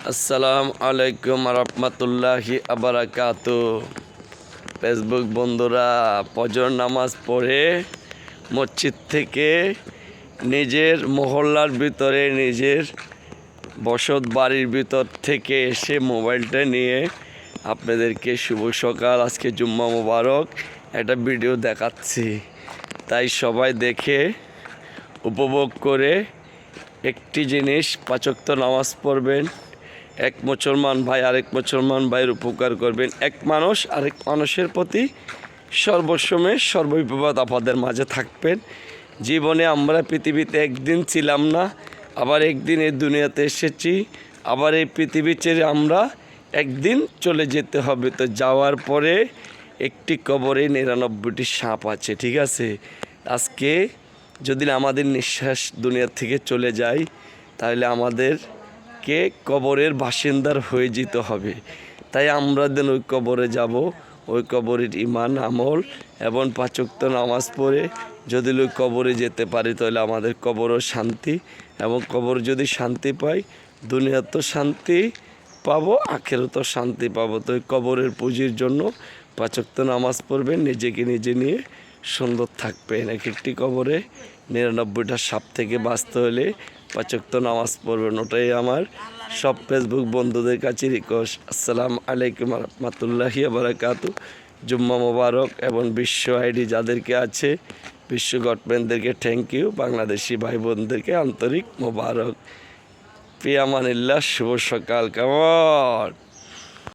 আসসালামু আলাইকুম রহমতুল্লাহি আবরাকাতু। ফেসবুক বন্ধুরা, ফজর নামাজ পড়ে মসজিদ থেকে নিজের মহল্লার ভিতরে, নিজের বসত বাড়ির ভিতর থেকে এসে মোবাইলটা নিয়ে আপনাদেরকে শুভ সকাল, আজকে জুম্মা মোবারক একটা ভিডিও দেখাচ্ছি। তাই সবাই দেখে উপভোগ করে একটি জিনিস, 5 ওয়াক্ত নামাজ পড়বেন। এক মুসলমান ভাই আরেক মুসলমান ভাইয়ের উপকার করবেন। এক মানুষ আরেক মানুষের প্রতি সর্বসময় সর্ববিপদ আপদের মাঝে থাকবেন। জীবনে আমরা পৃথিবীতে একদিন ছিলাম না, আবার একদিন এই দুনিয়াতে এসেছি, আবার এই পৃথিবী ছেড়ে আমরা একদিন চলে যেতে হবে। তো যাওয়ার পরে একটি কবরে 99টি সাপ আছে, ঠিক আছে? আজকে যদি আমাদের নিঃশ্বাস দুনিয়া থেকে চলে যায়, তাহলে আমাদেরকে কবরের বাসিন্দার হয়ে যেতে হবে। তাই আমরা যেন ওই কবরে যাব, ওই কবরের ইমান আমল এবং 5 ওয়াক্ত নামাজ পড়ে যদি ওই কবরে যেতে পারি, তাহলে আমাদের কবরও শান্তি, এবং কবর যদি শান্তি পাই, দুনিয়া তো শান্তি পাবো, আখেরাতেও শান্তি পাবো। তো ওই কবরের পুঁজির জন্য 5 ওয়াক্ত নামাজ পড়বেন, নিজেকে নিজে নিয়ে সুন্দর থাকবেন। এক একটি কবরে 99টা সাপ থেকে বাঁচতে হলে 5 ওয়াক্ত নামাজ পড়বেন। ওটাই আমার সব ফেসবুক বন্ধুদের কাছে রিকোয়েস্ট। আসসালামু আলাইকুম রহমতুল্লাহি বারাকাতু। জুম্মা মোবারক। এবং বিশ্ব আইডি যাদেরকে আছে, বিশ্ব গভর্নমেন্টদেরকে থ্যাংক ইউ, বাংলাদেশি ভাই বোনদেরকে আন্তরিক মোবারক। ফি আমানিল্লাহ, শুভ সকাল। কেমন?